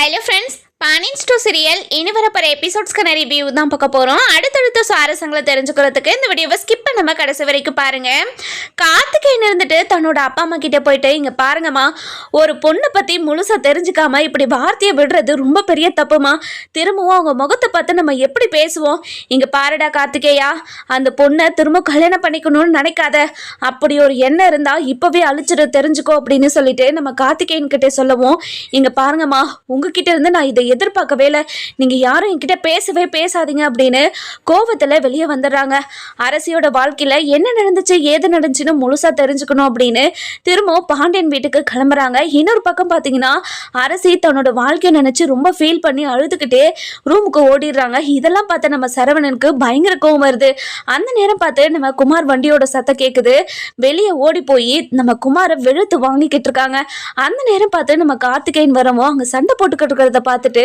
Hello friends, பானின் ஸ்டோ serial இனி வரப்போகிற எபிசோட்ஸ்க்கான review தான் பார்க்க போகிறோம். அடுத்தடுத்த சுவாரஸ்யங்களை தெரிஞ்சுக்கிறதுக்கு இந்த வீடியோவை ஸ்கிப் பண்ணாமல் கடைசி வரைக்கும் பாருங்கள். கார்த்திகேயன் இருந்துட்டு தன்னோட அப்பா அம்மா கிட்டே போயிட்டு, இங்கே பாருங்கம்மா, ஒரு பொண்ணை பற்றி முழுசாக தெரிஞ்சுக்காம இப்படி வார்த்தையை விடுறது ரொம்ப பெரிய தப்புமா. திரும்பவும் அவங்க முகத்தை பார்த்து நம்ம எப்படி பேசுவோம்? இங்கே பாருடா கார்த்திகேயா, அந்த பொண்ணை திரும்ப கல்யாணம் பண்ணிக்கணும்னு நினைக்காத. அப்படி ஒரு எண்ணம் இருந்தால் இப்போவே அழிச்சிட தெரிஞ்சுக்கோ அப்படின்னு சொல்லிட்டு நம்ம கார்த்திகேயன் கிட்டே சொல்லவும், இங்கே பாருங்கம்மா, உங்ககிட்ட இருந்து நான் இதை எதிர்பார்க்கவே இல்லை. நீங்க யாரும் என்கிட்ட பேசவே பேசாதீங்க அப்படின்னு கோவத்துல வெளியே வந்துடுறாங்க. அரசியோட வாழ்க்கையில என்ன நடந்துச்சு ஏது நடந்துச்சுன்னு முழுசா தெரிஞ்சுக்கணும் அப்படின்னு திரும்பவும் பாண்டியன் வீட்டுக்கு கிளம்புறாங்க. இன்னொரு பக்கம் பாத்தீங்கன்னா அரசி தன்னோட வாழ்க்கையை நினைச்சு ரொம்ப ஃபீல் பண்ணி அழுதுகிட்டே ரூமுக்கு ஓடிடுறாங்க. இதெல்லாம் பார்த்து நம்ம சரவணனுக்கு பயங்கர கோவம் வருது. அந்த நேரம் பார்த்து நம்ம குமார் வண்டியோட சத்தம் கேட்குது. வெளியே ஓடி போய் நம்ம குமாரை வெளுத்து வாங்கிக்கிட்டு இருக்காங்க. அந்த நேரம் பார்த்து நம்ம கார்த்திகேயன் வரவும் அங்க சண்டை போட்டுக்கிட்டு இருக்கிறத பார்த்துட்டு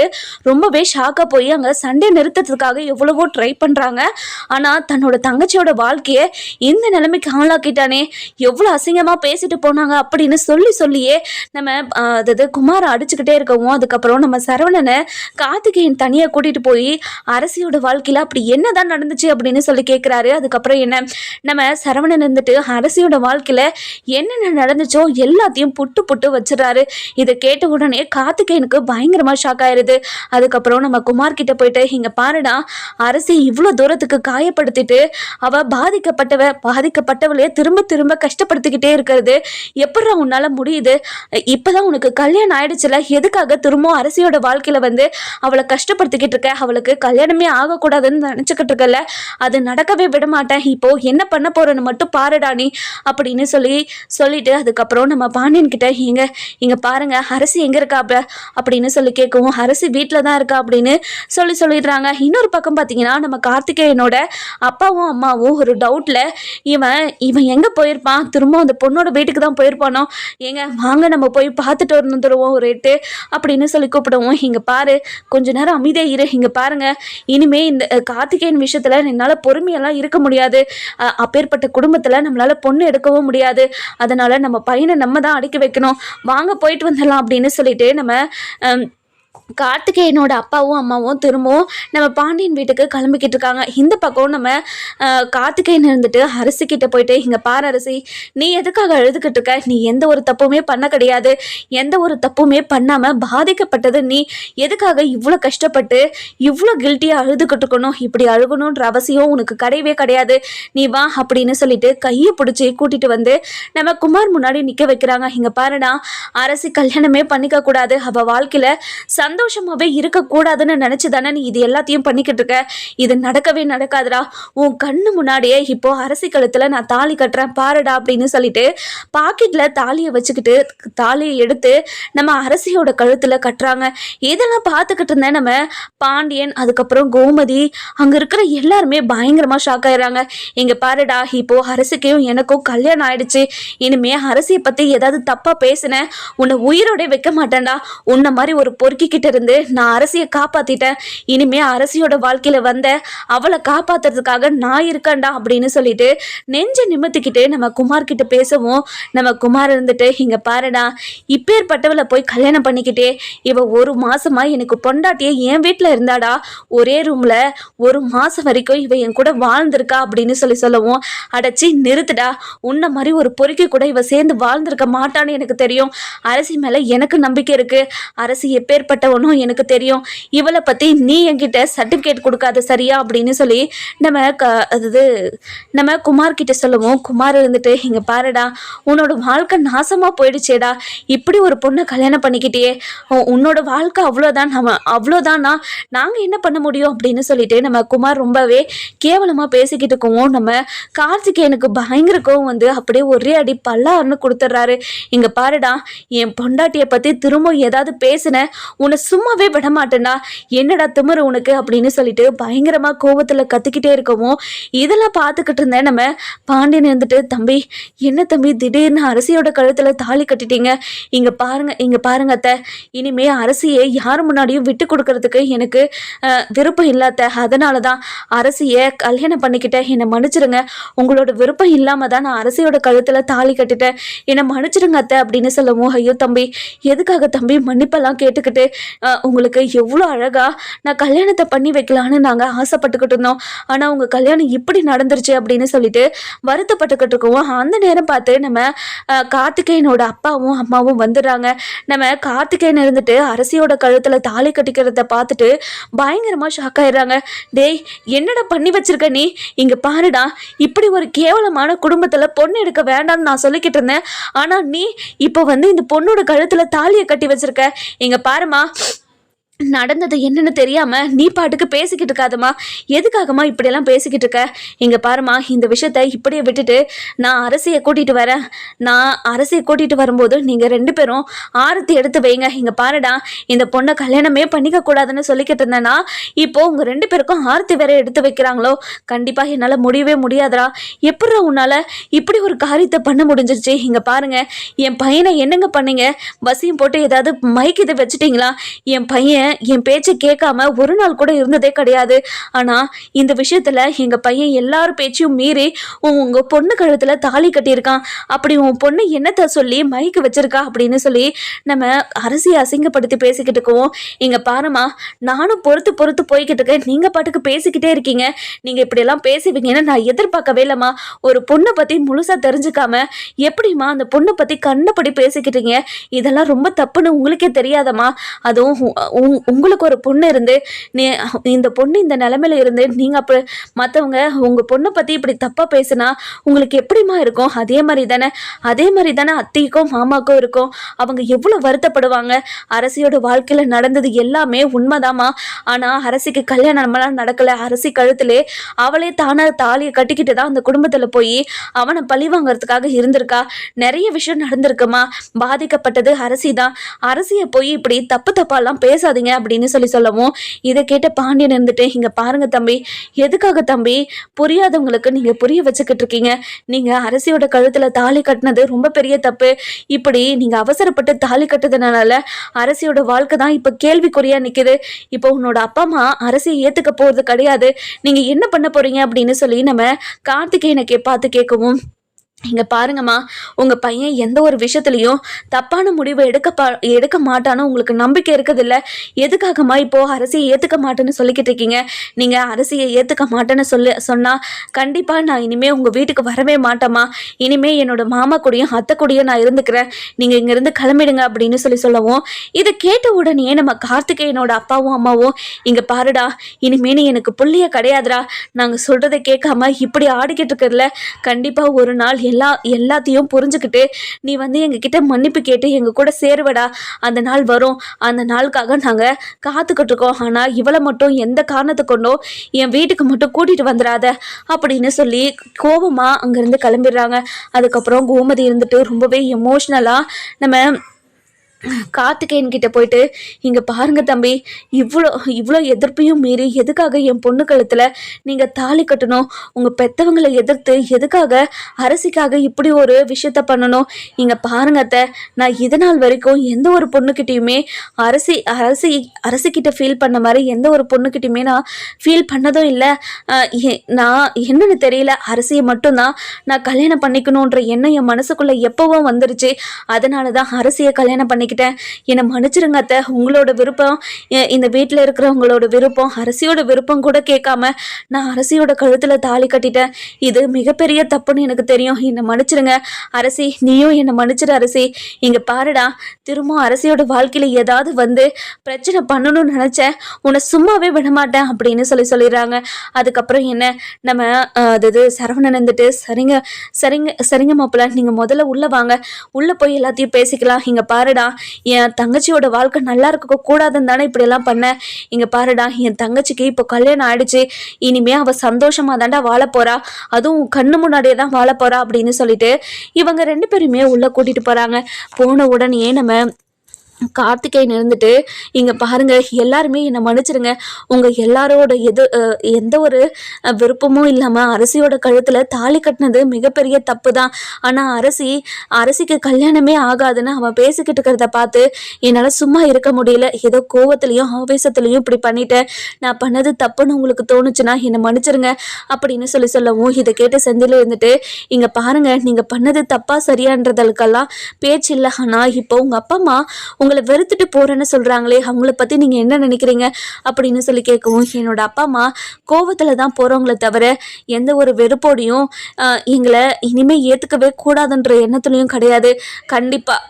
ரொம்பவே ஷாக்கா போய் அங்க சண்டை நிறுத்தத்துக்காக எவ்வளவோ ட்ரை பண்றாங்க. ஆனா தன்னோட தங்கச்சியோட வாழ்க்கைய இந்த நிலைமைக்கு ஆளாக்கிட்டானே, எவ்வளவு அசிங்கமா பேசிட்டு போனாங்க அப்படின்னு சொல்லியே நம்ம அதாவது குமாரை அடிச்சுக்கிட்டே இருக்கவும், அதுக்கப்புறம் நம்ம சரவணனை கார்த்திகேயன் தனியா கூட்டிட்டு போய் அரசியோட வாழ்க்கையில அப்படி என்னதான் நடந்துச்சு அப்படின்னு சொல்லி கேட்கிறாரு. அதுக்கப்புறம் என்ன, நம்ம சரவணன் இருந்துட்டு அரசியோட வாழ்க்கையில என்னென்ன நடந்துச்சோ எல்லாத்தையும் புட்டு வச்சிடறாரு. இதை கேட்ட உடனே கார்த்திகேயனுக்கு பயங்கரமா ஷாக் ஆயிருது. அதுக்கப்புறம் நம்ம குமார் கிட்ட போயிட்டு, இங்க பாருடா, அரசி இவ்வளவு தூரத்துக்கு காயப்படுத்திட்டு அவ பாதிக்கப்பட்டவளையே திரும்ப கஷ்டப்படுத்திக்கிட்டே இருக்கிறது எப்படா உன்னால முடியுது? இப்பதான் உனக்கு கல்யாணம் ஆயிடுச்சுல, எதுக்காக திரும்பவும் அரசியோட வாழ்க்கையில வந்து அவளை கஷ்டப்படுத்திக்கிட்டு இருக்க? அவளுக்கு கல்யாணமே ஆகக்கூடாதுன்னு நினைச்சுக்கிட்டு இருக்கல, அது நடக்கவே விட மாட்டேன். இப்போ என்ன பண்ண போறன்னு மட்டும் பாருடா நீ அப்படின்னு சொல்லிட்டு அதுக்கப்புறம் நம்ம பாண்டியன் கிட்ட, இங்க பாருங்க, அரசி எங்க இருக்கா அப்படின்னு சொல்லி கேட்கவும், அரசி வீட்டில் தான் இருக்கா அப்படின்னு சொல்லிடுறாங்க. இன்னொரு பக்கம் பார்த்தீங்கன்னா நம்ம கார்த்திகேயனோட அப்பாவும் அம்மாவும் ஒரு டவுட்ல, இவன் எங்க போயிருப்பான்? திரும்ப அந்த பொண்ணோட வீட்டுக்கு தான் போயிருப்பானோ? வாங்க நம்ம போய் பார்த்துட்டு வந்துடுவோம் ஒரு ரேட்டு அப்படின்னு சொல்லி கூப்பிடுவோம். இங்க பாரு, கொஞ்ச நேரம் அமைதியா இரு. இங்க பாருங்க, இனிமே இந்த கார்த்திகேயன் விஷயத்துல என்னால பொறுமையெல்லாம் இருக்க முடியாது. அப்பேற்பட்ட குடும்பத்துல நம்மளால பொண்ணு எடுக்கவும் முடியாது. அதனால நம்ம பையனை நம்ம தான் அடக்கி வைக்கணும். வாங்க போயிட்டு வந்துடலாம் அப்படின்னு சொல்லிட்டு நம்ம கார்த்திகேயனோட அப்பாவும் அம்மாவும் திரும்பவும் நம்ம பாண்டியன் வீட்டுக்கு கிளம்பிக்கிட்டு இருக்காங்க. இந்த பக்கம் நம்ம கார்த்திகேயன் இருந்துட்டு அரசி கிட்ட போயிட்டு, இங்க பாரு அரசி, நீ எதுக்காக அழுதுகிட்டு இருக்க? நீ எந்த ஒரு தப்புமே பண்ண கிடையாது. எந்த ஒரு தப்புமே பண்ணாம பாதிக்கப்பட்டது நீ. எதுக்காக இவ்வளோ கஷ்டப்பட்டு இவ்வளோ கில்ட்டியா அழுதுகிட்டு இருக்கணும்? இப்படி அழுகணுன்ற அவசியம் உனக்கு கிடையவே கிடையாது. நீ வா அப்படின்னு சொல்லிட்டு கையை பிடிச்சி கூட்டிட்டு வந்து நம்ம குமார் முன்னாடி நிக்க வைக்கிறாங்க. இங்க பாருடா, அரசி கல்யாணமே பண்ணிக்க கூடாது, அவ வாழ்க்கையில சந்தோஷமாவே இருக்கக்கூடாதுன்னு நினைச்சுதானே நீ இது எல்லாத்தையும் பண்ணிக்கிட்டு இருக்க. இது நடக்கவே நடக்காதுடா. உன் கண்ணு முன்னாடியே இப்போ அரசி கழுத்துல நான் தாலி கட்டுறேன் பாருடா அப்படின்னு சொல்லிட்டு பாக்கெட்ல தாலியை வச்சுக்கிட்டு தாலியை எடுத்து நம்ம அரசியோட கழுத்துல கட்டுறாங்க. இதெல்லாம் பார்த்துக்கிட்டு இருந்தேன் நம்ம பாண்டியன், அதுக்கப்புறம் கோமதி, அங்க இருக்கிற எல்லாருமே பயங்கரமா ஷாக் ஆயிடுறாங்க. இங்க பாருடா, இப்போ அரசிக்கும் எனக்கும் கல்யாணம் ஆயிடுச்சு. இனிமே அரசியை பத்தி ஏதாவது தப்பா பேசினேன், உன்னை உயிரோட வைக்க மாட்டேன்டா. உன்ன மாதிரி ஒரு பொறுக்கி கிட்ட இருந்து நான் அரசியை காப்பாத்திட்டேன். இனிமே அரசியோட வாழ்க்கையில வந்த அவளை காப்பாத்துறதுக்காக நான் இருக்கேன்டா அப்படின்னு சொல்லிட்டு நெஞ்ச நிமித்திக்கிட்டு நம்ம குமார் கிட்ட பேசவும், நம்ம குமார் இருந்துட்டு, இங்க பாருடா, இப்பேற்பட்டவளை போய் கல்யாணம் பண்ணிக்கிட்டே இவ ஒரு மாசமா எனக்கு பொண்டாட்டியே என் வீட்டுல இருந்தாடா. ஒரே ரூம்ல ஒரு மாசம் வரைக்கும் இவ என் கூட வாழ்ந்திருக்கா அப்படின்னு சொல்லவும், அடைச்சி நிறுத்துடா, உன்ன மாதிரி ஒரு பொறுக்கி கூட இவ சேர்ந்து வாழ்ந்திருக்க மாட்டான்னு எனக்கு தெரியும். அரசி மேல எனக்கு நம்பிக்கை இருக்கு. அரசி எப்பேற்பட்டவனும் எனக்கு தெரியும். இவளை பத்தி நீ என்கிட்ட சர்டிபிகேட் கொடுக்காத சரியா அப்படின்னு சொல்லி நம்ம குமார் கிட்ட சொல்லுவோம். குமார் இருந்துட்டு, இங்க பாருடா, உன்னோட வாழ்க்கை நாசமா போயிடுச்சேடா. இப்படி ஒரு பொண்ணை கல்யாணம் பண்ணிக்கிட்டே உன்னோட வாழ்க்கை அவ்வளோதானா, நாங்க என்ன பண்ண முடியும் அப்படின்னு சொல்லிட்டு நம்ம குமார் ரொம்பவே கேவலமா பேசிக்கிட்டு இருக்கவும், நம்ம கார்த்திகேயனுக்கு பயங்கர கோவம் வந்து அப்படியே ஒரே அடி பல்லாருன்னு கொடுத்துட்றாரு. இங்க பாருடா, என் பொண்டாட்டியை பத்தி திரும்ப ஏதாவது பேசின உன்னை சும்மாவே விட மாட்டேன்டா. என்னடா திமிரு உனக்கு அப்படின்னு சொல்லிட்டு பயங்கரமா கோபத்துல கத்திக்கிட்டே இருக்கவும், இதெல்லாம் பார்த்துக்கிட்டு இருந்தேன் நம்ம பாண்டியன் இருந்துட்டு, தம்பி என்ன தம்பி திடீர்னு அரசியோட கழுத்துல தாலி கட்டிட்டீங்க? இங்க பாருங்க அத்தை, இனிமே அரசியை யார் முன்னாடியும் விட்டு கொடுக்கறதுக்கு எனக்கு விருப்பம் இல்லாத, அதனாலதான் அரசியை கல்யாணம் பண்ணிக்கிட்டேன். என்னை மன்னிச்சிருங்க. உங்களோட விருப்பம் இல்லாம தான் நான் அரசியோட கழுத்துல தாலி கட்டிட்டேன். என்னை மன்னிச்சிருங்க அத்தை அப்படின்னு சொல்லவும், ஐயோ தம்பி, எதுக்காக தம்பி மன்னிப்பெல்லாம் கேட்டுக்கிட்டு உங்களுக்கு எவ்வளோ அழகா நான் கல்யாணத்தை பண்ணி வைக்கலான்னு நாங்கள் ஆசைப்பட்டுக்கிட்டு இருந்தோம். ஆனால் உங்கள் கல்யாணம் இப்படி நடந்துருச்சு அப்படின்னு சொல்லிட்டு வருத்தப்பட்டுக்கிட்டு இருக்கோம். அந்த நேரம் பார்த்து நம்ம கார்த்திகேயனோட அப்பாவும் அம்மாவும் வந்துடுறாங்க. நம்ம கார்த்திகேயன் இருந்துட்டு அரசியோட கழுத்தில் தாலி கட்டிக்கிறத பார்த்துட்டு பயங்கரமாக ஷாக் ஆயிடுறாங்க. டேய், என்னடா பண்ணி வச்சிருக்க நீ? இங்கே பாருடா, இப்படி ஒரு கேவலமான குடும்பத்தில் பொண்ணு எடுக்க வேண்டாம்னு நான் சொல்லிக்கிட்டு இருந்தேன். ஆனால் நீ இப்போ இந்த பொண்ணோட கழுத்தில் தாலியை கட்டி வச்சிருக்க. இங்கே பாருமா, நடந்தது என்னன்னு தெரியாம நீ பாட்டுக்கு பேசிக்கிட்டு இருக்காதம்மா. எதுக்காகம்மா இப்படியெல்லாம் பேசிக்கிட்டு இருக்க? இங்க பாருமா, இந்த விஷயத்த இப்படியே விட்டுட்டு நான் அரசியை கூட்டிட்டு வரேன். நான் அரசியை கூட்டிட்டு வரும்போது நீங்க 2 பேரும் ஆரத்தி எடுத்து வைங்க. இங்க பாருடா, இந்த பொண்ணை கல்யாணமே பண்ணிக்க கூடாதுன்னு சொல்லிக்கிட்டு இருந்தேன்னா இப்போ உங்க 2 பேருக்கும் ஆரத்தி வேற எடுத்து வைக்கிறாங்களோ? கண்டிப்பா என்னால முடியவே முடியாதுடா. எப்படா உன்னால இப்படி ஒரு காரியத்தை பண்ண முடிஞ்சிருச்சு? இங்க பாருங்க, என் பையனை என்னங்க பண்ணீங்க? வசியம் போட்டு ஏதாவது மைக் இதை வச்சுட்டீங்களா? என் பையன் என் பேச்சை கேட்காம ஒரு நாள் கூட இருந்ததே கிடையாது. ஆனா இந்த விஷயத்துல எங்க பையன் எல்லாரும் பேச்சையும் மீறி உங்க பொண்ணு கழுத்துல தாலி கட்டியிருக்கான். அப்படி உன் பொண்ணு என்னத்த சொல்லி மைக்கு வச்சிருக்கா அப்படின்னு சொல்லி நம்ம அரசியை அசிங்கப்படுத்தி பேசிக்கிட்டு இருக்கோம். இங்க பாருமா, நானும் பொறுத்து பொறுத்து போய்கிட்டு இருக்கேன். நீங்க பாட்டுக்கு பேசிக்கிட்டே இருக்கீங்க. நீங்க இப்படி எல்லாம் பேசுவீங்கன்னு நான் எதிர்பார்க்கவே இல்லம்மா. ஒரு பொண்ணை பத்தி முழுசா தெரிஞ்சுக்காம எப்படிமா அந்த பொண்ணை பத்தி கண்ணப்படி பேசிக்கிட்டீங்க? இதெல்லாம் ரொம்ப தப்புன்னு உங்களுக்கே தெரியாதம்மா. அதுவும் உங்களுக்கு ஒரு பொண்ணு இருந்து இந்த பொண்ணு இந்த நிலைமையில இருந்து நீங்க அப்ப மற்றவங்க உங்க பொண்ணை பத்தி இப்படி தப்பா பேசுனா உங்களுக்கு எப்படிமா இருக்கும்? அதே மாதிரி தானே அத்தைக்கும் மாமாக்கும் இருக்கும். அவங்க எவ்வளவு வருத்தப்படுவாங்க. அரசியோட வாழ்க்கையில நடந்தது எல்லாமே உண்மைதாமா. ஆனா அரசிக்கு கல்யாணம்லாம் நடக்கல. அரசி கழுத்திலே அவளே தானா தாலியை கட்டிக்கிட்டு தான் அந்த குடும்பத்துல போய் அவனை பழி வாங்கறதுக்காக இருந்திருக்கா. நிறைய விஷயம் நடந்திருக்குமா. பாதிக்கப்பட்டது அரசி தான். அரசியை போய் இப்படி தப்பாலாம் பேசாதீங்க அப்படின்னு சொல்லவும் இதை கேட்ட பாண்டியன் இருந்துட்டு, இங்க பாருங்க தம்பி, எதுக்காக தம்பி புரியாதவங்களுக்கு நீங்க புரிய வச்சுக்கிட்டு இருக்கீங்க? நீங்க அரசியோட கழுத்துல தாலி கட்டினது ரொம்ப பெரிய தப்பு. இப்படி நீங்க அவசரப்பட்டு தாலி கட்டுறதுனால அரசியோட வாழ்க்கை தான் இப்ப கேள்விக்குறியா நிக்குது. இப்போ உன்னோட அப்பா அம்மா அரசியை ஏத்துக்க போறது கிடையாது. நீங்க என்ன பண்ண போறீங்க அப்படின்னு சொல்லி நம்ம கார்த்திகேயனை பார்த்து கேட்கவும், இங்க பாருங்கம்மா, உங்க பையன் எந்த ஒரு விஷயத்துலையும் தப்பான முடிவை எடுக்க மாட்டான்னு உங்களுக்கு நம்பிக்கை இருக்குதில்ல? எதுக்காகம்மா இப்போ அரசியை ஏத்துக்க மாட்டேன்னு சொல்லிக்கிட்டு இருக்கீங்க? நீங்க அரசியை ஏத்துக்க மாட்டேன்னு சொன்னா கண்டிப்பா நான் இனிமே உங்க வீட்டுக்கு வரவே மாட்டேம்மா. இனிமே என்னோட மாமா கூடயும் அத்தை கூடயும் நான் இருந்துக்கிறேன். நீங்க இங்க இருந்து கிளம்பிடுங்க அப்படின்னு சொல்லவும், இதை கேட்ட உடனே நம்ம கார்த்திகேயனோட அப்பாவும் அம்மாவும், இங்க பாருடா, இனிமே நீ எனக்கு புள்ளிய கிடையாதுடா. நாங்க சொல்றதை கேட்காம இப்படி ஆடிக்கிட்டு இருக்கிறதுல கண்டிப்பா ஒரு நாள் எல்லாத்தையும் புரிஞ்சுக்கிட்டு நீ எங்ககிட்ட மன்னிப்பு கேட்டு எங்க கூட சேருவடா. அந்த நாள் வரும். அந்த நாளுக்காக நாங்க காத்துக்கிட்டு இருக்கோம். ஆனா இவளை மட்டும் எந்த காரணத்தை கொண்டோ என் வீட்டுக்கு மட்டும் கூட்டிட்டு வந்துடாத அப்படின்னு சொல்லி கோபமா அங்கிருந்து கிளம்பிடுறாங்க. அதுக்கப்புறம் கோமதி இருந்துட்டு ரொம்பவே எமோஷ்னலா நம்ம கார்த்திகேயன் கிட்ட போயிட்டு, இங்க பாருங்க தம்பி, இவ்வளோ எதிர்ப்பையும் மீறி எதுக்காக என் பொண்ணு கழுத்துல நீங்க தாலி கட்டணும்? உங்க பெத்தவங்களை எதிர்த்து எதுக்காக அரசிக்காக இப்படி ஒரு விஷயத்த பண்ணணும்? இங்க பாருங்க அத்தை, நான் இது நாள் வரைக்கும் எந்த ஒரு பொண்ணுக்கிட்டையுமே அரசிக்கிட்ட ஃபீல் பண்ண மாதிரி எந்த ஒரு பொண்ணுக்கிட்டையுமே நான் ஃபீல் பண்ணதும் இல்லை. நான் என்னன்னு தெரியல, அரசியை மட்டும்தான் நான் கல்யாணம் பண்ணிக்கணுன்ற எண்ணம் என் மனசுக்குள்ள எப்பவும் வந்துருச்சு. அதனாலதான் அரசியை கல்யாணம் பண்ணிக்கிட்டேன். என்னை மன்னிச்சிருங்க அத்தை. உங்களோட விருப்பம், இந்த வீட்டில் இருக்கிறவங்களோட விருப்பம், அரசியோட விருப்பம் கூட கேட்காம நான் அரசியோட கழுத்துல தாலி கட்டிட்டேன். இது மிகப்பெரிய தப்புன்னு எனக்கு தெரியும். என்னை மன்னிச்சிருங்க அரசி. நீயும் என்னை மன்னிச்சிரு அரசி. இங்க பாருடா, திரும்ப அரசியோட வாழ்க்கையில ஏதாவது பிரச்சனை பண்ணணும்னு நினைச்சேன், உன்னை சும்மாவே விடமாட்டேன் அப்படின்னு சொல்லிடுறாங்க. அதுக்கப்புறம் என்ன, நம்ம அது சரவணன் இருந்துட்டு, சரிங்க சரிங்க சரிங்க மாப்பிள்ள, நீங்க முதல்ல உள்ள வாங்க, உள்ள போய் எல்லாத்தையும் பேசிக்கலாம். இங்க பாருடா, என் தங்கச்சியோட வாழ்க்கை நல்லா இருக்க கூடாதுன்னு தானே இப்படி எல்லாம் பண்ண. இங்க பாருடா, என் தங்கச்சிக்கு இப்போ கல்யாணம் ஆயிடுச்சு. இனிமே அவ சந்தோஷமா தாண்டா வாழ போறா. அதுவும் கண்ணு முன்னாடியே தான் வாழ போறா அப்படின்னு சொல்லிட்டு இவங்க 2 பேருமே உள்ள கூட்டிட்டு போறாங்க. போன உடனே நம்ம கார்த்திகேயன் இருந்துட்டு, இங்க பாருங்க எல்லாருமே என்னை மன்னிச்சிருங்க. உங்க எல்லாரோட எந்த ஒரு விருப்பமும் இல்லாம அரசியோட கழுத்துல தாலி கட்டினது மிகப்பெரிய தப்பு தான். ஆனா அரசிக்கு கல்யாணமே ஆகாதுன்னு அவன் பேசிக்கிட்டு இருக்கிறத பார்த்து என்னால சும்மா இருக்க முடியல. ஏதோ கோவத்திலையும் ஆவேசத்திலையும் இப்படி பண்ணிட்டேன். நான் பண்ணது தப்புன்னு உங்களுக்கு தோணுச்சுன்னா என்னை மன்னிச்சிருங்க அப்படின்னு சொல்லவும், இதை கேட்டு செந்தில இருந்துட்டு, இங்க பாருங்க, நீங்க பண்ணது தப்பா சரியான்றதுக்கெல்லாம் பேச்சு இல்லை. ஆனா இப்போ உங்க அப்பா அம்மா உங்களை வெறுத்துட்டு போகிறேன்னு சொல்கிறாங்களே, அவங்கள பற்றி நீங்கள் என்ன நினைக்கிறீங்க அப்படின்னு சொல்லி கேட்கவும், என்னோட அப்பா அம்மா கோவத்தில் தான் போகிறவங்கள தவிர எந்த ஒரு வெறுப்போடையும் எங்களை இனிமேல் ஏற்றுக்கவே கூடாதுன்ற எண்ணத்துலையும் கிடையாது. கண்டிப்பாக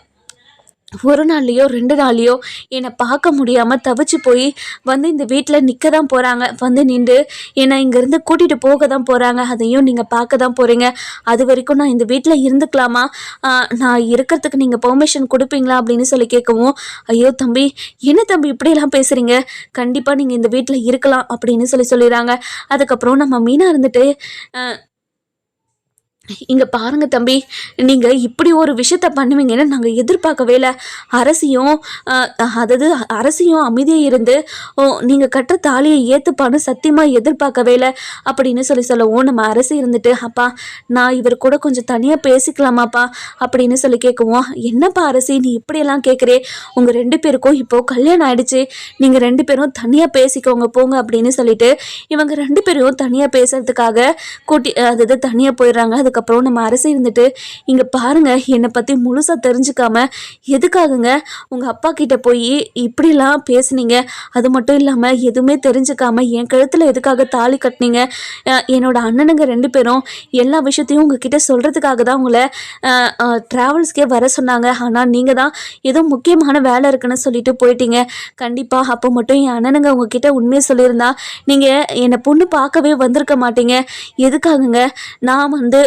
ஒரு நாள்லையோ 2 நாள்லையோ என்னை பார்க்க முடியாமல் தவிச்சு போய் வந்து இந்த வீட்டில் நிற்க தான் போகிறாங்க. வந்து நின்று என்னை இங்கேருந்து கூட்டிகிட்டு போக தான் போகிறாங்க. அதையும் நீங்கள் பார்க்க தான் போகிறீங்க. அது வரைக்கும் நான் இந்த வீட்டில் இருந்துக்கலாமா, நான் இருக்கிறதுக்கு நீங்கள் பெர்மிஷன் கொடுப்பீங்களா அப்படின்னு சொல்லி கேட்கவும், ஐயோ தம்பி, என்ன தம்பி இப்படியெல்லாம் பேசுகிறீங்க, கண்டிப்பாக நீங்கள் இந்த வீட்டில் இருக்கலாம் அப்படின்னு சொல்லிடுறாங்க. அதுக்கப்புறம் நம்ம மீனா இருந்துட்டு, இங்கே பாருங்கள் தம்பி, நீங்கள் இப்படி ஒரு விஷயத்த பண்ணுவீங்கன்னு நாங்கள் எதிர்பார்க்கவே இல்லை. அரசியும் அமைதியாக இருந்து நீங்கள் கட்டுற தாலியை ஏற்றுப்பான்னு சத்தியமாக எதிர்பார்க்கவே இல்லை அப்படின்னு சொல்லவும், நம்ம அரசி இருந்துட்டு, அப்பா நான் இவர் கூட கொஞ்சம் தனியாக பேசிக்கலாமாப்பா அப்படின்னு சொல்லி கேட்குவோம். என்னப்பா அரசி நீ இப்படியெல்லாம் கேட்குறே, உங்கள் 2 பேருக்கும் இப்போது கல்யாணம் ஆயிடுச்சு, நீங்கள் 2 பேரும் தனியாக பேசிக்கோங்க போங்க அப்படின்னு சொல்லிட்டு இவங்க 2 பேரும் தனியாக பேசுறதுக்காக தனியாக போயிடுறாங்க. அதுக்கப்புறம் நம்ம அரசி இருந்துட்டு, இங்கே பாருங்க, என்னை பற்றி முழுசாக தெரிஞ்சுக்காம எதுக்காகங்க உங்கள் அப்பா கிட்ட போய் இப்படிலாம் பேசுனீங்க, அது மட்டும் இல்லாமல் எதுவுமே தெரிஞ்சுக்காம என் கழுத்தில் எதுக்காக தாலி கட்டினீங்க, என்னோட அண்ணனுங்க 2 பேரும் எல்லா விஷயத்தையும் உங்ககிட்ட சொல்கிறதுக்காக தான் உங்களை ட்ராவல்ஸ்க்கே வர சொன்னாங்க. ஆனால் நீங்கள் தான் ஏதோ முக்கியமான வேலை இருக்குன்னு சொல்லிட்டு போயிட்டீங்க. கண்டிப்பாக அப்போ மட்டும் என் அண்ணனுங்க உங்ககிட்ட உண்மையை சொல்லியிருந்தா நீங்கள் என்னை பொண்ணு பார்க்கவே வந்திருக்க மாட்டீங்க. எதுக்காகங்க நான் வந்து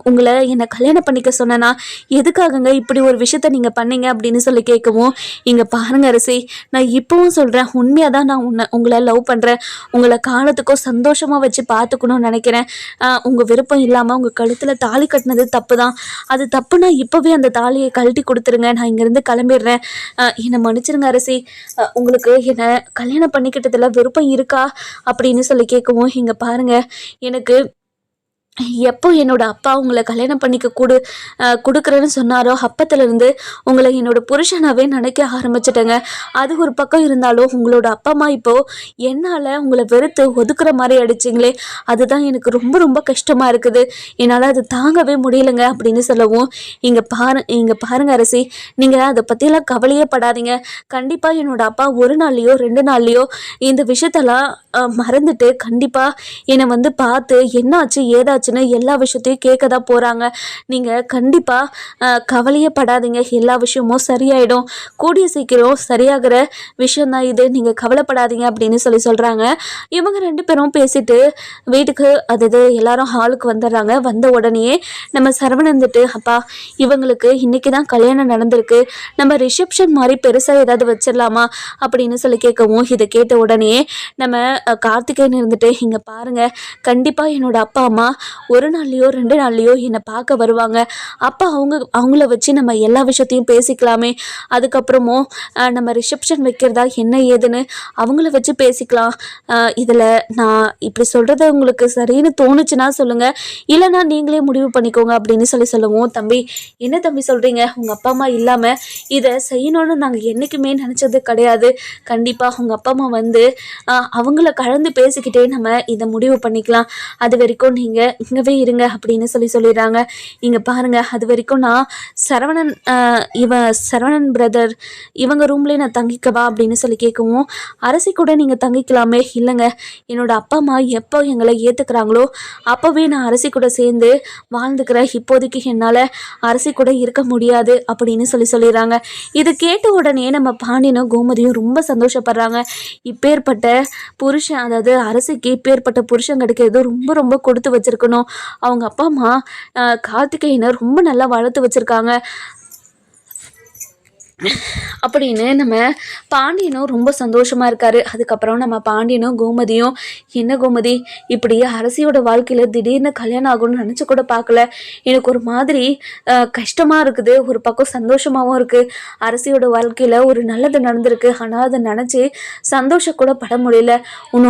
உங்களை என்னை கல்யாணம் பண்ணிக்க சொன்னேன்னா எதுக்காகங்க இப்படி ஒரு விஷயத்த நீங்கள் பண்ணீங்க அப்படின்னு சொல்லி கேட்கவும், இங்கே பாருங்க அரசி, நான் இப்போவும் சொல்கிறேன், உண்மையாக தான் நான் உங்களை லவ் பண்ணுறேன், உங்களை காலத்துக்கும் சந்தோஷமாக வச்சு பார்த்துக்கணும்னு நினைக்கிறேன். உங்கள் விருப்பம் இல்லாமல் உங்கள் கழுத்தில் தாலி கட்டினது தப்பு தான். அது தப்புனா இப்போவே அந்த தாலியை கழட்டி கொடுத்துருங்க, நான் இங்கேருந்து கிளம்பிடுறேன், என்னை மன்னிச்சிருங்க அரசி, உங்களுக்கு என்னை கல்யாணம் பண்ணிக்கிட்டதில் விருப்பம் இருக்கா அப்படின்னு சொல்லி கேட்கவும், இங்கே பாருங்கள், எனக்கு எப்போ என்னோட அப்பா உங்களை கல்யாணம் பண்ணிக்க கொடுக்குறேன்னு சொன்னாரோ அப்பத்துலேருந்து உங்களை என்னோட புருஷனாவே நினைக்க ஆரம்பிச்சிட்டேங்க. அது ஒரு பக்கம் இருந்தாலும் உங்களோட அப்பா அம்மா இப்போது என்னால் உங்களை வெறுத்து ஒதுக்குற மாதிரி அடிச்சிங்களே, அதுதான் எனக்கு ரொம்ப ரொம்ப கஷ்டமாக இருக்குது, என்னால் அது தாங்கவே முடியலைங்க அப்படின்னு சொல்லவும், இங்கே பாருங்க அரசி, நீங்கள் அதை பற்றியெல்லாம் கவலையே படாதீங்க. கண்டிப்பாக என்னோட அப்பா ஒரு நாள்லையோ 2 நாள்லையோ இந்த விஷயத்தெல்லாம் மறந்துட்டு கண்டிப்பாக என்னை வந்து பார்த்து என்னாச்சு ஏதாச்சுன்னு எல்லா விஷயத்தையும் கேட்க தான் போகிறாங்க. நீங்கள் கண்டிப்பாக கவலையே படாதீங்க, எல்லா விஷயமும் சரியாயிடும், கூடிய சீக்கிரம் சரியாகிற விஷயந்தான் இது, நீங்கள் கவலைப்படாதீங்க அப்படின்னு சொல்கிறாங்க. இவங்க 2 பேரும் பேசிட்டு வீட்டுக்கு எல்லாரும் ஹாலுக்கு வந்துடுறாங்க. வந்த உடனே நம்ம சரவணன் வந்துட்டு, அப்பா இவங்களுக்கு இன்னைக்கு தான் கல்யாணம் நடந்திருக்கு, நம்ம ரிசப்ஷன் மாதிரி பெருசாக ஏதாவது வச்சிடலாமா அப்படின்னு கேட்கவும், இதை கேட்ட உடனே நம்ம கார்த்திகேயன் இருந்துட்டு, இங்கே பாருங்கள், கண்டிப்பாக என்னோட அப்பா அம்மா ஒரு நாள்லையோ 2 நாள்லையோ என்னை பார்க்க வருவாங்க, அப்போ அவங்கள வச்சு நம்ம எல்லா விஷயத்தையும் பேசிக்கலாமே, அதுக்கப்புறமும் நம்ம ரிசப்ஷன் வைக்கிறதா என்ன ஏதுன்னு அவங்கள வச்சு பேசிக்கலாம், இதில் நான் இப்படி சொல்கிறது உங்களுக்கு சரின்னு தோணுச்சுன்னா சொல்லுங்கள், இல்லைனா நீங்களே முடிவு பண்ணிக்கோங்க அப்படின்னு சொல்லுவோம். தம்பி என்ன தம்பி சொல்கிறீங்க, உங்கள் அப்பா அம்மா இல்லாமல் இதை செய்யணும்னு நாங்கள் என்றைக்குமே நினச்சது கிடையாது, கண்டிப்பாக உங்கள் அப்பா அம்மா வந்து அவங்கள கலந்து பேசிக்கிட்டே நம்ம இதை முடிவு பண்ணிக்கலாம், அது வரைக்கும் நீங்கள் இங்கவே இருங்க அப்படின்னு சொல்லிடுறாங்க. இங்கே பாருங்கள், அது வரைக்கும் நான் சரவணன் பிரதர் இவங்க ரூம்லேயே நான் தங்கிக்கவா அப்படின்னு கேட்கவும், அரசி கூட நீங்கள் தங்கிக்கலாமே, இல்லைங்க என்னோட அப்பா அம்மா எப்போ எங்களை ஏற்றுக்கிறாங்களோ அப்போவே நான் அரசி கூட சேர்ந்து வாழ்ந்துக்கிறேன், இப்போதைக்கு என்னால் அரசி கூட இருக்க முடியாது அப்படின்னு சொல்லிடுறாங்க. இது கேட்ட உடனே நம்ம பாண்டியனும் கோமதியும் ரொம்ப சந்தோஷப்படுறாங்க. இப்பேற்பட்ட புருஷன், அதாவது அரசிக்கு இப்பேற்பட்ட புருஷன் கிடைக்கிறது ரொம்ப ரொம்ப கொடுத்து வச்சிருக்கணும். அவங்க அப்பா அம்மா கார்த்திகேயனை ரொம்ப நல்லா வளர்த்து வச்சிருக்காங்க அப்படின்னு நம்ம பாண்டியனும் ரொம்ப சந்தோஷமாக இருக்காரு. அதுக்கப்புறம் நம்ம பாண்டியனும் கோமதியும், என்ன கோமதி இப்படி அரசியோட வாழ்க்கையில் திடீர்னு கல்யாணம் ஆகும்னு நினச்சி கூட பார்க்கல, எனக்கு ஒரு மாதிரி கஷ்டமாக இருக்குது, ஒரு பக்கம் சந்தோஷமாகவும் இருக்குது, அரசியோட வாழ்க்கையில் ஒரு நல்லது நடந்திருக்கு, ஆனால் அதை நினச்சி சந்தோஷம் கூட பட முடியல, உன்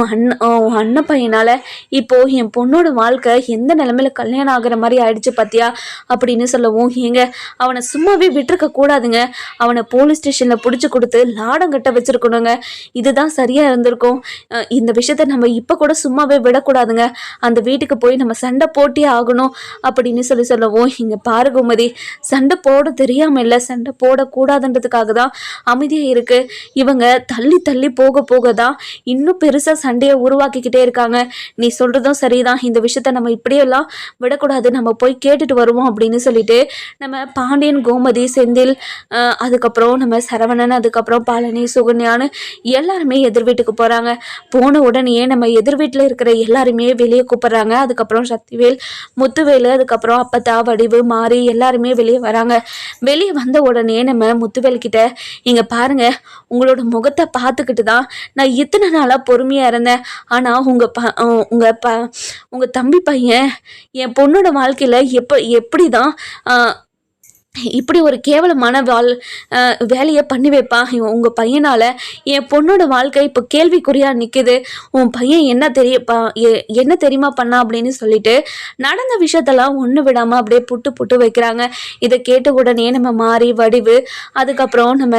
அண்ணன் பையனால் இப்போது என் பொண்ணோட வாழ்க்கை எந்த நிலைமையில் கல்யாணம் ஆகிற மாதிரி ஆயிடுச்சு பார்த்தியா அப்படின்னு சொல்லவும், ஏங்க அவனை சும்மாவே விட்டுருக்க கூடாதுங்க, அவனை என்னை போலீஸ் ஸ்டேஷனில் பிடிச்சி கொடுத்து லாடம் கட்ட வச்சுருக்கணுங்க. இதுதான் சரியாக இருந்திருக்கும். இந்த விஷயத்த நம்ம இப்போ கூட சும்மாவே விடக்கூடாதுங்க. அந்த வீட்டுக்கு போய் நம்ம சண்டை போட்டே ஆகணும் அப்படின்னு சொல்லவும், இங்கே பாரு கோமதி, சண்டை போட தெரியாமல் இல்லை, சண்டை போடக்கூடாதுன்றதுக்காக தான் அமைதியாக இருக்குது. இவங்க தள்ளி தள்ளி போக போக தான் இன்னும் பெருசாக சண்டையை உருவாக்கிக்கிட்டே இருக்காங்க. நீ சொல்கிறதும் சரிதான், இந்த விஷயத்த நம்ம இப்படியெல்லாம் விடக்கூடாது, நம்ம போய் கேட்டுட்டு வருவோம் அப்படின்னு சொல்லிட்டு நம்ம பாண்டியன், கோமதி, செந்தில், அதுக்கப்புறம் நம்ம சரவணன், அதுக்கப்புறம் பழனி, சுகன்யான்னு எல்லாருமே எதிர் வீட்டுக்கு போகிறாங்க. போன உடனே நம்ம எதிர் வீட்டில் இருக்கிற எல்லாருமே வெளியே கூப்பிட்றாங்க. அதுக்கப்புறம் சக்திவேல், முத்துவேலு, அதுக்கப்புறம் அப்பத்தா, வடிவு, மாறி எல்லாருமே வெளியே வராங்க. வெளியே வந்த உடனே நம்ம முத்துவேல் கிட்ட, இங்கே பாருங்க, உங்களோட முகத்தை பார்த்துக்கிட்டு தான் நான் இத்தனை நாளாக பொறுமையாக இருந்தேன். ஆனால் உங்கள் தம்பி பையன் என் பொண்ணோட வாழ்க்கையில் எப்படி தான் இப்படி ஒரு கேவலமான வேலையை பண்ணி வைப்பா. உங்கள் பையனால் என் பொண்ணோட வாழ்க்கை இப்போ கேள்விக்குறியாக நிற்குது. உன் பையன் என்ன தெரியுமா பண்ணா அப்படின்னு சொல்லிட்டு நடந்த விஷயத்தெல்லாம் ஒன்று விடாமல் அப்படியே புட்டு வைக்கிறாங்க. இதை கேட்ட உடனே நம்ம மாறி, வடிவு, அதுக்கப்புறம் நம்ம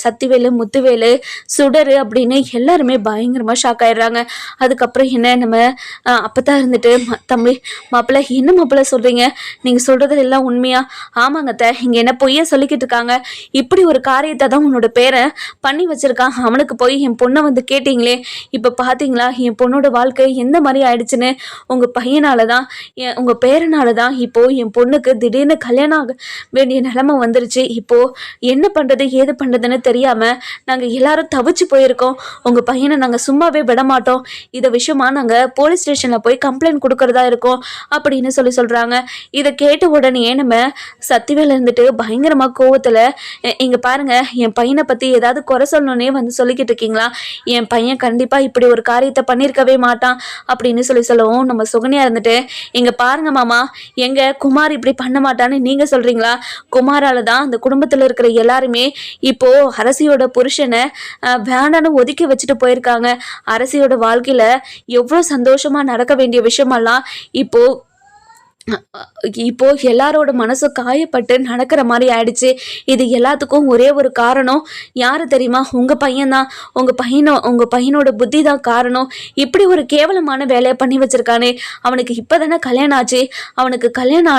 சத்திவேலு, முத்துவேலு, சுடரு அப்படின்னு எல்லாருமே பயங்கரமாக ஷாக் ஆயிடுறாங்க. அதுக்கப்புறம் என்ன நம்ம அப்போதான் இருந்துட்டு, தம்பி மாப்பிள்ளை, என்ன மாப்பிள்ளை சொல்கிறீங்க, நீங்கள் சொல்கிறது எல்லாம் உண்மையா? ஆமாங்க, இங்க என்ன பொய்ய சொல்லிக்கிட்டு இருக்காங்க. இப்படி ஒரு காரியத்தை தான் உன்னோட பேரை பண்ணி வச்சிருக்கான். அவனுக்கு போய் என் பொண்ணை வந்து கேட்டீங்களே, இப்ப பாத்தீங்களா என் பொண்ணோட வாழ்க்கை எந்த மாதிரி ஆயிடுச்சுன்னு? உங்க பையனாலதான், உங்க பேரனாலதான் இப்போ என் பொண்ணுக்கு திடீர்னு கல்யாணம் ஆக வேண்டிய நிலைமை வந்துருச்சு. இப்போ என்ன பண்றது ஏது பண்றதுன்னு தெரியாம நாங்க எல்லாரும் தவிச்சு போயிருக்கோம். உங்க பையனை நாங்க சும்மாவே விட மாட்டோம். இத விஷயமா நாங்க போலீஸ் ஸ்டேஷன்ல போய் கம்ப்ளைண்ட் கொடுக்கறதா இருக்கோம் அப்படின்னு சொல்றாங்க. இதை கேட்ட உடனே நம்ம சத்திவேல இருந்துட்டு பயங்கரமா கோவத்துல, இங்க பாருங்க, என் பையனை பத்தி ஏதாவது குறை சொல்லணும்னே வந்து சொல்லிக்கிட்டு இருக்கீங்களா? என் பையன் கண்டிப்பா இப்படி ஒரு காரியத்தை பண்ணியிருக்கவே மாட்டான் அப்படின்னு சொல்லவும், நம்ம சுகன்யா இருந்துட்டு, இங்க பாருங்க மாமா, எங்க குமார் இப்படி பண்ண மாட்டான்னு நீங்க சொல்றீங்களா? குமாரால தான் அந்த குடும்பத்துல இருக்கிற எல்லாருமே இப்போ அரசியோட புருஷனை வேண்டான்னு ஒதுக்கி வச்சுட்டு போயிருக்காங்க. அரசியோட வாழ்க்கையில எவ்வளவு சந்தோஷமா நடக்க வேண்டிய விஷயமெல்லாம் இப்போ எல்லாரோட மனசு காயப்பட்டு நடக்கிற மாதிரி ஆயிடுச்சு. இது எல்லாத்துக்கும் ஒரே ஒரு காரணம் யாரு தெரியுமா? உங்க பையன்தான். உங்க பையனோட புத்தி தான் காரணம். இப்படி ஒரு கேவலமான வேலையை பண்ணி வச்சிருக்கானே. அவனுக்கு இப்பதானே கல்யாணம் ஆச்சு. அவனுக்கு கல்யாணம்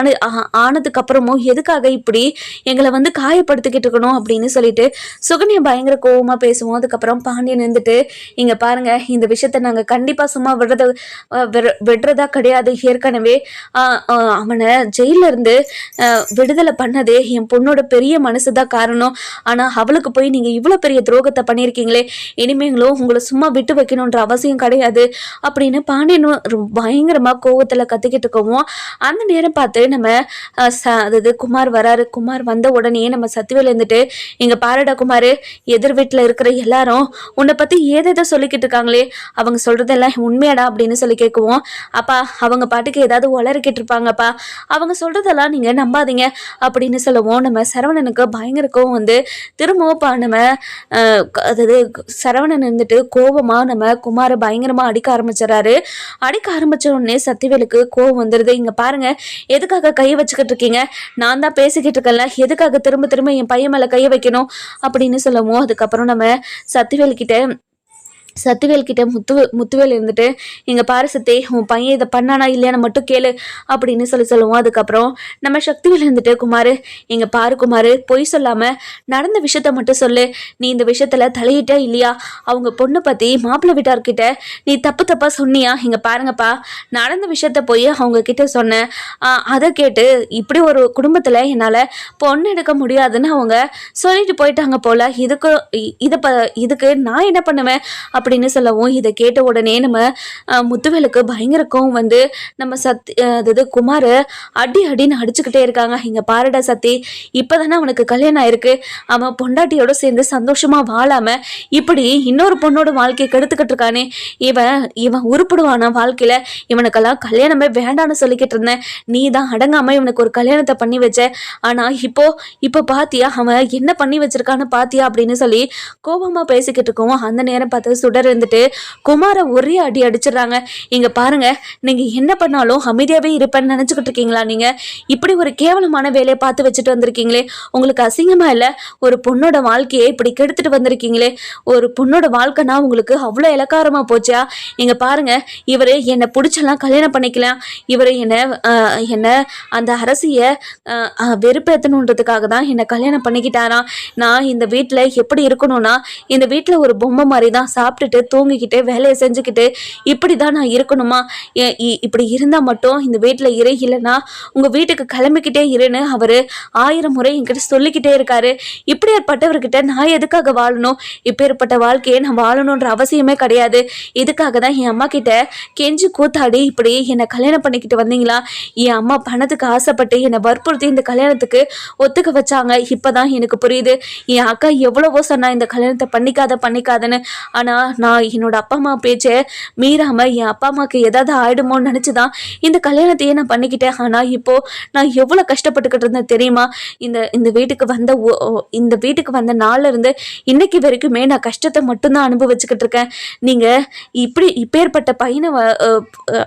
ஆனதுக்கு அப்புறமும் எதுக்காக இப்படி எங்களை வந்து காயப்படுத்திக்கிட்டு இருக்கணும் அப்படின்னு சொல்லிட்டு சுகன்யா பயங்கர கோவமா பேசுவோம். அதுக்கப்புறம் பாண்டியன் இருந்துட்டு, இங்க பாருங்க, இந்த விஷயத்த நாங்க கண்டிப்பா சும்மா விடுறதா கிடையாது. ஏற்கனவே அவனை ஜெயில இருந்து விடுதலை பண்ணதே என் பொண்ணோட பெரிய மனசுதான் காரணம். ஆனா அவளுக்கு போய் நீங்க இவ்வளவு பெரிய துரோகத்தை பண்ணியிருக்கீங்களே, இனிமேங்களும் உங்களை சும்மா விட்டு வைக்கணுன்ற அவசியம் கிடையாது அப்படின்னு பாண்டியனும் பயங்கரமா கோவத்துல கத்திக்கிட்டு இருக்கவும், அந்த நேரம் பார்த்து நம்ம அதாவது குமார் வராரு. குமார் வந்த உடனே நம்ம சத்திவேல இருந்துட்டு, இங்க பாருடா குமாரு, எதிர் வீட்டுல இருக்கிற எல்லாரும் உன்னை பத்தி ஏதேதோ சொல்லிக்கிட்டு இருக்காங்களே, அவங்க சொல்றதெல்லாம் உண்மையாடா அப்படின்னு சொல்லி கேட்குவோம். அப்பா, அவங்க பாட்டுக்கு ஏதாவது உளறிக்கிட்டு இருப்பாங்க, அவங்க சொல்றதெல்லாம் நீங்க நம்பாதீங்க அப்படின்னு சொல்லவும், நம்ம சரவணனுக்கு பயங்கர கோவம் வந்து திரும்பவும் நம்ம அதாவது சரவணன் இருந்துட்டு கோபமா நம்ம குமார பயங்கரமா அடிக்க ஆரம்பிச்சிடறாரு. அடிக்க ஆரம்பிச்ச உடனே சத்திவேலுக்கு கோவம் வந்துருது. இங்க பாருங்க, எதுக்காக கையை வச்சுக்கிட்டு இருக்கீங்க? நான் தான் பேசிக்கிட்டு இருக்கேன்ல, எதுக்காக திரும்ப திரும்ப என் பையன் மேல கையை வைக்கணும் அப்படின்னு சொல்லவும், அதுக்கப்புறம் நம்ம சத்திவேல் கிட்ட முத்துவேல் இருந்துட்டு, இங்க பாரு சத்தி, உன் பையன் இதை பண்ணானா இல்லையான்னு மட்டும் கேளு அப்படின்னு சொல்லுவோம். அதுக்கப்புறம் நம்ம சக்திவேல் இருந்துட்டு, குமாரு, இங்க பாரு குமாரு, பொய் சொல்லாம நடந்த விஷயத்த மட்டும் சொல்லு. நீ இந்த விஷயத்துல தலையிட்ட இல்லையா? அவங்க பொண்ணு பத்தி மாப்பிள்ளை வீட்டார்கிட்ட நீ தப்பா சொன்னியா? இங்க பாருங்கப்பா, நடந்த விஷயத்த போய் அவங்க கிட்ட சொன்னேன். அதை கேட்டு இப்படி ஒரு குடும்பத்துல என்னால பொண்ணு எடுக்க முடியாதுன்னு அவங்க சொல்லிட்டு போயிட்டாங்க போல. இதுக்கு நான் என்ன பண்ணுவேன் அப்படின்னு சொல்லவும், இதை கேட்ட உடனே நம்ம முத்துவேலுக்கு பயங்கர கோவம் வந்து நம்ம அதாவது குமார அடின்னு அடிச்சுக்கிட்டே இருக்காங்க. இங்க பாருடா சத்தி, இப்பதானே அவனுக்கு கல்யாணம் ஆயிருக்கு. அவன் பொண்டாட்டியோட சேர்ந்து சந்தோஷமா வாழாம இப்படி இன்னொரு பொண்ணோட வாழ்க்கையை கெடுத்துக்கிட்டு இருக்கானே. இவன் உருப்படுவானா வாழ்க்கையில? இவனுக்கெல்லாம் கல்யாணமே வேண்டான்னு சொல்லிக்கிட்டு இருந்தேன். நீ தான் அடங்காம இவனுக்கு ஒரு கல்யாணத்தை பண்ணி வச்ச. ஆனா இப்போ பாத்தியா அவன் என்ன பண்ணி வச்சிருக்கான்னு பாத்தியா அப்படின்னு சொல்லி கோபமா பேசிக்கிட்டு இருக்கோம். அந்த நேரம் பார்த்து சுடர் இருந்துட்டு குமாரை ஒரே அடி அடிச்சிடுறாங்க. இங்க பாருங்க, நீங்க என்ன பண்ணாலும் அமைதியாவே இருப்பேன்னு நினைச்சுக்கிட்டு இருக்கீங்களா? நீங்க இப்படி ஒரு கேவலமான வேலையை பார்த்து வச்சுட்டு வந்திருக்கீங்களே, உங்களுக்கு அசிங்கமா இல்ல? ஒரு பொண்ணோட வாழ்க்கையை இப்படி கெடுத்துட்டு வந்திருக்கீங்களே. ஒரு பொண்ணோட வாழ்க்கைனா உங்களுக்கு அவ்வளோ இலக்காரமா போச்சா? இங்க பாருங்க, இவரு என்னை பிடிச்செல்லாம் கல்யாணம் பண்ணிக்கலாம். இவரு என்ன அந்த அரசிய வெறுப்பேற்றணுன்றதுக்காக தான் என்னை கல்யாணம் பண்ணிக்கிட்டாராம். நான் இந்த வீட்டில் எப்படி இருக்கணும்னா, இந்த வீட்டில் ஒரு பொம்மை மாதிரி தான், சாப்பிட்டுட்டு தூங்கிக்கிட்டு வேலையை செஞ்சுக்கிட்டு இப்படி தான் நான் இருக்கணுமா? இப்படி இருந்தால் மட்டும் இந்த வீட்டில் இல்லைன்னா உங்கள் வீட்டுக்கு கிளம்பிக்கிட்டே இருன்னு அவர் 1000 முறை என்கிட்ட சொல்லிக்கிட்டே இருக்காரு. இப்படியாற்பட்டவர்கிட்ட நான் எதுக்காக வாழணும்? இப்பேற்பட்ட வாழ்க்கையை நான் வாழணுன்ற அவசியமே கிடையாது. இதுக்காக தான் என் அம்மா கிட்ட கெஞ்சி கூத்தாடி இப்படி என்னை கல்யாணம் பண்ணிக்கிட்டு வந்தீங்களா? என் அம்மா பணத்துக்கு ஆசைப்பட்டு என்னை வற்புறுத்தி இந்த கல்யாணத்துக்கு ஒத்துக்க வச்சாங்க. இப்போதான் எனக்கு புரியுது. என் அக்கா எவ்வளவோ சொன்னா இந்த கல்யாணத்தை பண்ணிக்காதன்னு. ஆனால் நான் என்னோட அப்பா அம்மா பேச்சை மீறாமல் என் அப்பா அம்மாவுக்கு ஏதாவது ஆயிடுமோன்னு நினச்சிதான் இந்த கல்யாணத்தையே நான் பண்ணிக்கிட்டேன். ஆனால் இப்போ நான் எவ்வளோ கஷ்டப்பட்டுக்கிட்டு இருந்தேன் தெரியுமா? இந்த வீட்டுக்கு வந்த நாள்ல இருந்து இன்னைக்கு வரைக்குமே நான் கஷ்டத்தை மட்டும்தான் அனுபவிச்சுக்கிட்டு இருக்கேன். நீங்கள் இப்பேற்பட்ட பையனை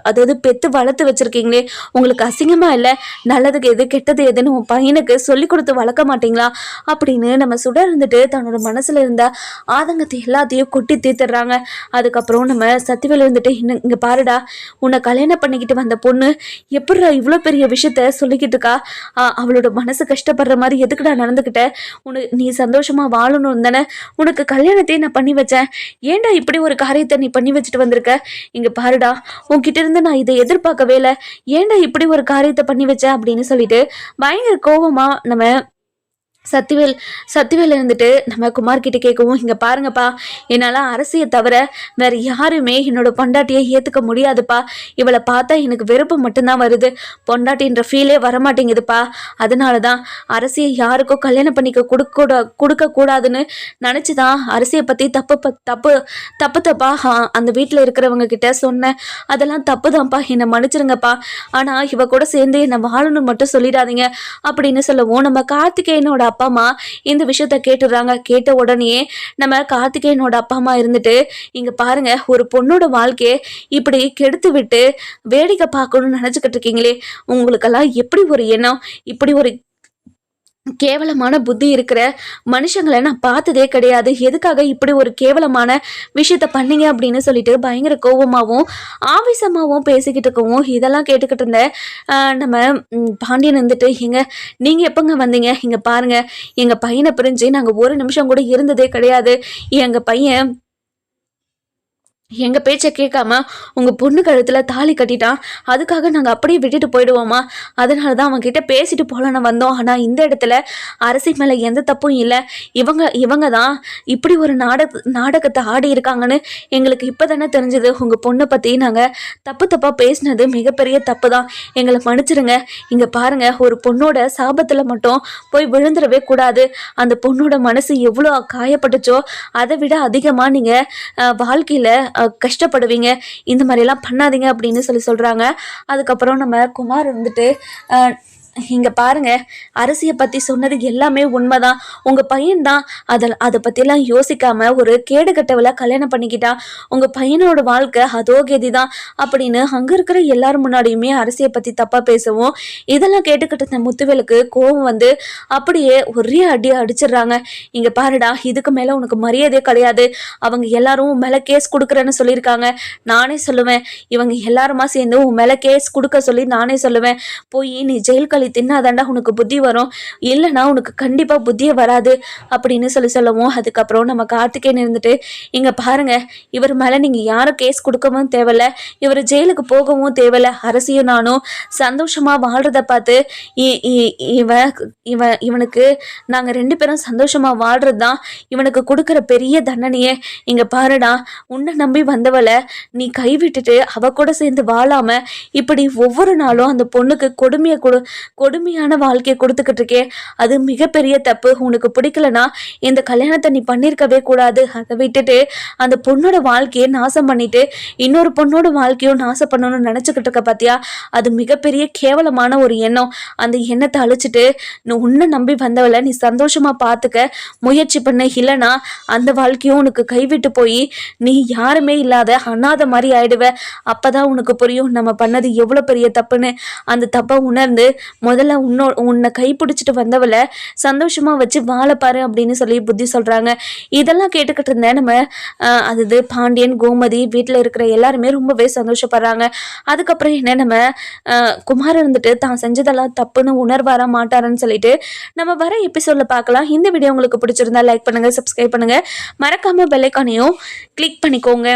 அதாவது பெத்து வளர்த்து வச்சிருக்கீங்களே, உங்களுக்கு அசிங்கமா இல்லை? நல்லதுக்கு எது கெட்டது எதுன்னு உன் பையனுக்கு சொல்லி கொடுத்து வளர்க்க மாட்டீங்களா? அப்படின்னு நம்ம சுடர் இருந்துட்டு தன்னோட மனசுல இருந்த ஆதங்கத்தை எல்லாத்தையும் கொட்டி தீர்த்துடுறாங்க. அதுக்கப்புறம் நம்ம சத்திவேல் இருந்துட்டு, இங்க பாருடா, உன்னை கல்யாணம் பண்ணிக்கிட்டு வந்த பொண்ணு எப்படிடா இவ்வளோ பெரிய விஷயத்த சொல்லிக்கிட்டு இருக்கா? அவளோட மனசு கஷ்டப்படுற மாதிரி எதுக்குடா நடந்துக்கிட்ட? நீ சந்தோஷமா வாழணும் தானே உனக்கு கல்யாணத்தையே நான் பண்ணி வச்சேன். ஏன்டா இப்படி ஒரு காரியத்தை நீ பண்ணி வச்சுட்டு வந்திருக்க? இங்க பாருடா, உன்கிட்ட இருந்து நான் இதை எதிர்பார்க்கவே இல்லை. ஏன்டா இப்படி ஒரு காரியத்தை பண்ணி வச்சேன் அப்படின்னு சொல்லிட்டு பயங்கர கோபமா நம்ம சத்திவேல் இருந்துட்டு நம்ம குமார் கிட்ட கேட்கவும், இங்க பாருங்கப்பா, என்னால அரசியை தவிர வேற யாருமே என்னோட பொண்டாட்டியை ஏத்துக்க முடியாதுப்பா. இவளை பார்த்தா எனக்கு வெறுப்பு மட்டும்தான் வருது. பொண்டாட்டின்ற ஃபீலே வரமாட்டேங்குதுப்பா. அதனாலதான் அரசியை யாருக்கும் கல்யாணம் பண்ணிக்க கொடுக்க கூடாதுன்னு நினைச்சுதான் அரசியை பத்தி தப்பா அந்த வீட்டுல இருக்கிறவங்க கிட்ட சொன்னேன். அதெல்லாம் தப்புதான்ப்பா, என்னை மன்னிச்சிருங்கப்பா. ஆனா இவ கூட சேர்ந்து என்னை வாழணும்னு மட்டும் சொல்லிடாதீங்க அப்படின்னு சொல்லவும், நம்ம கார்த்திகேயனோட அப்பா அம்மா இந்த விஷயத்த கேட்டுடுறாங்க. கேட்ட உடனே நம்ம கார்த்திகேயனோட அப்பா அம்மா இருந்துட்டு, இங்க பாருங்க, ஒரு பொண்ணோட வாழ்க்கையை இப்படி கெடுத்து விட்டு வேடிக்கை பார்க்கணும்னு நினைச்சுக்கிட்டு இருக்கீங்களே, உங்களுக்கெல்லாம் எப்படி ஒரு எண்ணம்? இப்படி ஒரு கேவலமான புத்தி இருக்கிற மனுஷங்களை நான் பார்த்ததே கிடையாது. எதுக்காக இப்படி ஒரு கேவலமான விஷயத்த பண்ணீங்க அப்படின்னு சொல்லிட்டு பயங்கர கோபமாகவும் ஆவேசமாகவும் பேசிக்கிட்டு இருக்கவும், இதெல்லாம் கேட்டுக்கிட்டு இருந்த நம்ம பாண்டியன் வந்துட்டு, நீங்கள் எப்போங்க வந்தீங்க? இங்கே பாருங்க, எங்கள் பையனை பிரிஞ்சு நாங்கள் ஒரு நிமிஷம் கூட இருந்ததே கிடையாது. எங்கள் பையன் எங்கள் பேச்சை கேட்காம உங்கள் பொண்ணு கழுத்தில் தாலி கட்டிட்டான். அதுக்காக நாங்கள் அப்படியே விட்டுட்டு போயிடுவோமா? அதனால தான் அவங்ககிட்ட பேசிட்டு போகலான்னு வந்தோம். ஆனால் இந்த இடத்துல அரசி மேலே எந்த தப்பும் இல்லை. இவங்க தான் இப்படி ஒரு நாடகத்தை ஆடி இருக்காங்கன்னு எங்களுக்கு இப்போ தானே தெரிஞ்சது. உங்கள் பொண்ணை பற்றி நாங்கள் தப்பாக பேசினது மிகப்பெரிய தப்பு தான். எங்களை மன்னிச்சிருங்க. இங்கே பாருங்கள், ஒரு பொண்ணோட சாபத்தில் மட்டும் போய் விழுந்துடவே கூடாது. அந்த பொண்ணோட மனசு எவ்வளோ காயப்பட்டுச்சோ அதை விட அதிகமாக நீங்கள் வாழ்க்கையில் கஷ்டப்படுவீங்க. இந்த மாதிரிலாம் பண்ணாதீங்க அப்படின்னு சொல்கிறாங்க. அதுக்கப்புறம் நம்ம குமார் வந்துட்டு, இங்கே பாருங்க, அரசியை பற்றி சொன்னது எல்லாமே உண்மைதான். உங்கள் பையன்தான் அதை பற்றிலாம் யோசிக்காம ஒரு கேடுகட்டவளை கல்யாணம் பண்ணிக்கிட்டான். உங்கள் பையனோட வாழ்க்கை அதோ கதி தான் அப்படின்னு அங்கே இருக்கிற எல்லாரும் முன்னாடியுமே அரசியை பற்றி தப்பாக பேசவும், இதெல்லாம் கேட்டுக்கிட்ட முத்துவேலுக்கு கோபம் வந்து அப்படியே ஒரே அடி அடிச்சிடுறாங்க. இங்கே பாருடா, இதுக்கு மேலே உனக்கு மரியாதையே கிடையாது. அவங்க எல்லாரும் உன் மேலே கேஸ் கொடுக்குறேன்னு சொல்லியிருக்காங்க. நானே சொல்லுவேன், இவங்க எல்லாருமா சேர்ந்து உன் மேலே கேஸ் கொடுக்க சொல்லி நானே சொல்லுவேன். போய் நீ ஜெயில் தின்னாதாண்டா உனக்கு புத்தி வரும், இல்லைன்னா உனக்கு கண்டிப்பா புத்தியே வராது அப்படின்னு சொல்லவும், அதுக்கப்புறம் நம்ம கார்த்திகேயன் இருந்துட்டு, இங்க பாருங்க, இவர் மேல நீங்க யாரும் கேஸ் கொடுக்கவும் தேவையில்ல, இவர் ஜெயிலுக்கு போகவும் தேவையில்ல. அரசியும் நானும் சந்தோஷமா வாழ்றத பார்த்து இவனுக்கு நாங்க 2 பேரும் சந்தோஷமா வாழ்றது தான் இவனுக்கு கொடுக்குற பெரிய தண்டனையே. இங்க பாருடா, உன்னை நம்பி வந்தவளை நீ கைவிட்டுட்டு அவ கூட சேர்ந்து வாழாம இப்படி ஒவ்வொரு நாளும் அந்த பொண்ணுக்கு கொடுமையான வாழ்க்கையை கொடுத்துக்கிட்டு இருக்கே, அது மிகப்பெரிய தப்பு. உனக்கு பிடிக்கலனா இந்த கல்யாணத்தை நீ பண்ணியிருக்கவே கூடாது. அதை விட்டுட்டு அந்த பொண்ணோட வாழ்க்கையை நாசம் பண்ணிட்டு இன்னொரு பொண்ணோட வாழ்க்கையும் நாசம் பண்ணணும்னு நினச்சிக்கிட்டு இருக்க பார்த்தியா, அது மிகப்பெரிய கேவலமான ஒரு எண்ணம். அந்த எண்ணத்தை அழிச்சிட்டு நீ உன்னை நம்பி வந்தவளை நீ சந்தோஷமா பார்த்துக்க முயற்சி பண்ண. இல்லைனா அந்த வாழ்க்கையும் உனக்கு கைவிட்டு போய் நீ யாருமே இல்லாத அனாத மாதிரி ஆயிடுவ. அப்பதான் உனக்கு புரியும் நம்ம பண்ணது எவ்வளோ பெரிய தப்புன்னு. அந்த தப்பை உணர்ந்து முதல்ல உன்னை கைப்பிடிச்சிட்டு வந்தவளை சந்தோஷமா வச்சு வாழப்பாரு அப்படின்னு சொல்லி புத்தி சொல்றாங்க. இதெல்லாம் கேட்டுக்கிட்டு இருந்தேன் நம்ம அது பாண்டியன் கோமதி வீட்டில் இருக்கிற எல்லாருமே ரொம்பவே சந்தோஷப்படுறாங்க. அதுக்கப்புறம் என்ன, நம்ம குமார் இருந்துட்டு தான் செஞ்சதெல்லாம் தப்புன்னு உணர்வாரா மாட்டாருன்னு சொல்லிட்டு நம்ம வர எபிசோட்ல பார்க்கலாம். இந்த வீடியோ உங்களுக்கு பிடிச்சிருந்தா லைக் பண்ணுங்க, சப்ஸ்கிரைப் பண்ணுங்க, மறக்காம பெல் ஐகானையும் கிளிக் பண்ணிக்கோங்க.